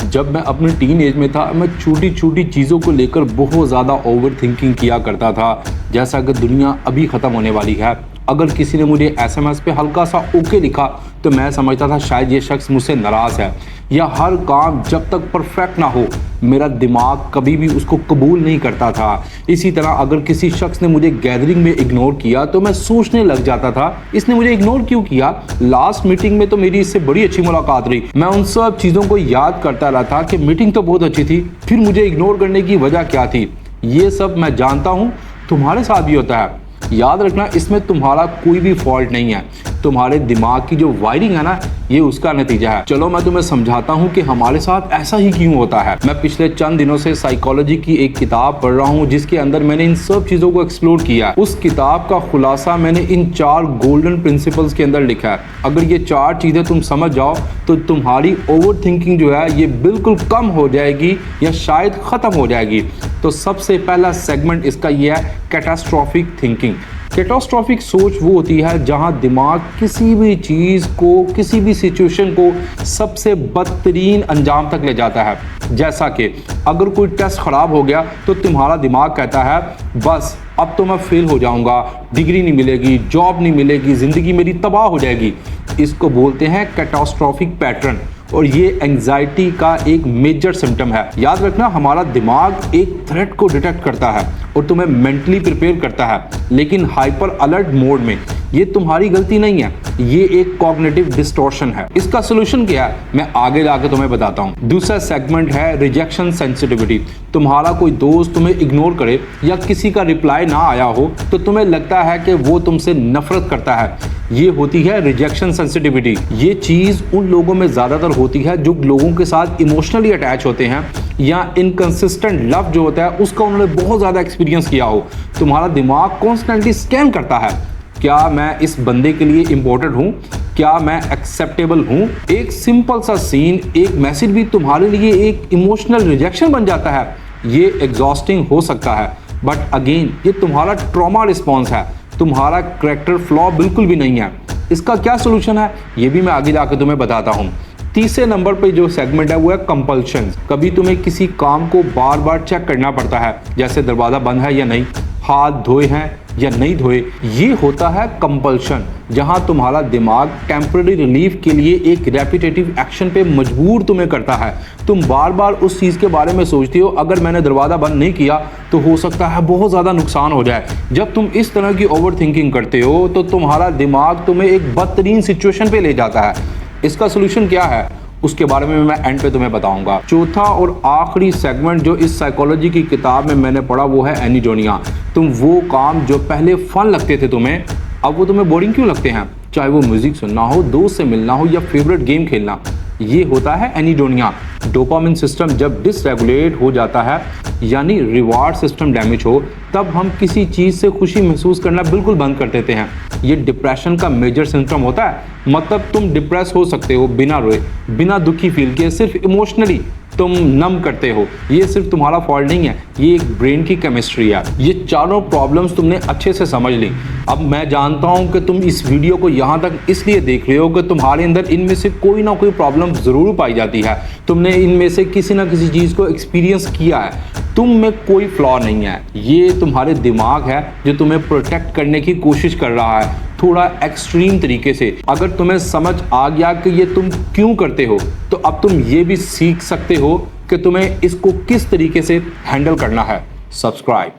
जब मैं अपनी टीन एज में था, मैं छोटी छोटी चीज़ों को लेकर बहुत ज़्यादा ओवर थिंकिंग किया करता था। जैसा कि दुनिया अभी ख़त्म होने वाली है, अगर किसी ने मुझे एसएमएस पे हल्का सा ओके लिखा तो मैं समझता था शायद ये शख्स मुझसे नाराज़ है, या हर काम जब तक परफेक्ट ना हो मेरा दिमाग कभी भी उसको कबूल नहीं करता था। इसी तरह अगर किसी शख्स ने मुझे गैदरिंग में इग्नोर किया तो मैं सोचने लग जाता था इसने मुझे इग्नोर क्यों किया, लास्ट मीटिंग में तो मेरी इससे बड़ी अच्छी मुलाकात रही। मैं उन सब चीज़ों को याद करता रहा था कि मीटिंग तो बहुत अच्छी थी, फिर मुझे इग्नोर करने की वजह क्या थी। ये सब मैं जानता हूँ तुम्हारे साथ भी होता है। याद रखना, इसमें तुम्हारा कोई भी फॉल्ट नहीं है, तुम्हारे दिमाग की जो वायरिंग है ना, ये उसका नतीजा है। चलो मैं तुम्हें समझाता हूँ कि हमारे साथ ऐसा ही क्यों होता है। मैं पिछले चंद दिनों से साइकोलॉजी की एक किताब पढ़ रहा हूँ जिसके अंदर मैंने इन सब चीज़ों को एक्सप्लोर किया है। उस किताब का खुलासा मैंने इन 4 गोल्डन प्रिंसिपल्स के अंदर लिखा है। अगर ये 4 चीज़ें तुम समझ जाओ तो तुम्हारी ओवर थिंकिंग जो है ये बिल्कुल कम हो जाएगी या शायद ख़त्म हो जाएगी। तो सबसे पहला सेगमेंट इसका ये है कैटास्ट्रॉफिक थिंकिंग। कैटास्ट्रॉफिक सोच वो होती है जहां दिमाग किसी भी चीज़ को, किसी भी सिचुएशन को सबसे बदतरीन अंजाम तक ले जाता है। जैसा कि अगर कोई टेस्ट ख़राब हो गया तो तुम्हारा दिमाग कहता है बस अब तो मैं फेल हो जाऊंगा, डिग्री नहीं मिलेगी, जॉब नहीं मिलेगी, ज़िंदगी मेरी तबाह हो जाएगी। इसको बोलते हैं कैटास्ट्रॉफिक पैटर्न, और ये एंजाइटी का एक मेजर सिम्टम है। याद रखना, हमारा दिमाग एक थ्रेट को डिटेक्ट करता है और तुम्हें मेंटली प्रिपेयर करता है, लेकिन हाइपर अलर्ट मोड में। ये तुम्हारी गलती नहीं है, ये एक कॉग्निटिव डिस्टॉर्शन है। इसका सोल्यूशन क्या है मैं आगे जाकर तुम्हें बताता हूँ। दूसरा सेगमेंट है रिजेक्शन सेंसिटिविटी। तुम्हारा कोई दोस्त तुम्हें इग्नोर करे या किसी का रिप्लाई ना आया हो तो तुम्हें लगता है कि वो तुमसे नफरत करता है। ये होती है रिजेक्शन सेंसिटिविटी। ये चीज़ उन लोगों में ज़्यादातर होती है जो लोगों के साथ इमोशनली अटैच होते हैं या इनकंसिस्टेंट लव जो होता है उसका उन्होंने बहुत ज़्यादा एक्सपीरियंस किया हो। तुम्हारा दिमाग कॉन्स्टेंटली स्कैन करता है, क्या मैं इस बंदे के लिए इम्पोर्टेंट हूँ, क्या मैं एक्सेप्टेबल हूँ। एक सिंपल सा सीन, एक मैसेज भी तुम्हारे लिए एक इमोशनल रिजेक्शन बन जाता है। ये एग्जॉस्टिंग हो सकता है, बट अगेन ये तुम्हारा ट्रॉमा रिस्पॉन्स है, तुम्हारा करैक्टर फ्लॉ बिल्कुल भी नहीं है। इसका क्या सोल्यूशन है ये भी मैं आगे जाकर तुम्हें बताता हूँ। तीसरे नंबर पे जो सेगमेंट है वो है कंपल्शन। कभी तुम्हें किसी काम को बार बार चेक करना पड़ता है, जैसे दरवाज़ा बंद है या नहीं, हाथ धोए हैं या नहीं धोए। ये होता है कंपल्शन, जहां तुम्हारा दिमाग टेम्पररी रिलीफ के लिए एक रेपिटेटिव एक्शन पे मजबूर तुम्हें करता है। तुम बार बार उस चीज़ के बारे में सोचते हो, अगर मैंने दरवाज़ा बंद नहीं किया तो हो सकता है बहुत ज़्यादा नुकसान हो जाए। जब तुम इस तरह की ओवर थिंकिंग करते हो तो तुम्हारा दिमाग तुम्हें एक बदतरीन सिचुएशन पे ले जाता है। इसका सोल्यूशन क्या है उसके बारे में मैं एंड पे तुम्हें बताऊंगा। चौथा और आखिरी सेगमेंट जो इस साइकोलॉजी की किताब में मैंने पढ़ा वो है एनीडोनिया। तुम वो काम जो पहले फन लगते थे तुम्हें, अब वो तुम्हें बोरिंग क्यों लगते हैं, चाहे वो म्यूजिक सुनना हो, दोस्त से मिलना हो या फेवरेट गेम खेलना। ये होता है एनीडोनिया। डोपामिन सिस्टम जब डिसरेगुलेट हो जाता है, यानी रिवार्ड सिस्टम डैमेज हो, तब हम किसी चीज़ से खुशी महसूस करना बिल्कुल बंद कर देते हैं। ये डिप्रेशन का मेजर सिम्टम होता है। मतलब तुम डिप्रेस हो सकते हो बिना रोए, बिना दुखी फील किए, सिर्फ इमोशनली तुम नम करते हो। ये सिर्फ तुम्हारा फॉल्ट नहीं है, ये एक ब्रेन की केमिस्ट्री है। ये चारों प्रॉब्लम्स तुमने अच्छे से समझ ली। अब मैं जानता हूँ कि तुम इस वीडियो को यहाँ तक इसलिए देख रहे हो कि तुम्हारे अंदर इनमें से कोई ना कोई प्रॉब्लम ज़रूर पाई जाती है। तुमने इनमें से किसी ना किसी चीज़ को एक्सपीरियंस किया है। तुम में कोई फ्लॉ नहीं है, ये तुम्हारे दिमाग है जो तुम्हें प्रोटेक्ट करने की कोशिश कर रहा है, थोड़ा एक्सट्रीम तरीके से। अगर तुम्हें समझ आ गया कि ये तुम क्यों करते हो तो अब तुम ये भी सीख सकते हो कि तुम्हें इसको किस तरीके से हैंडल करना है। सब्सक्राइब।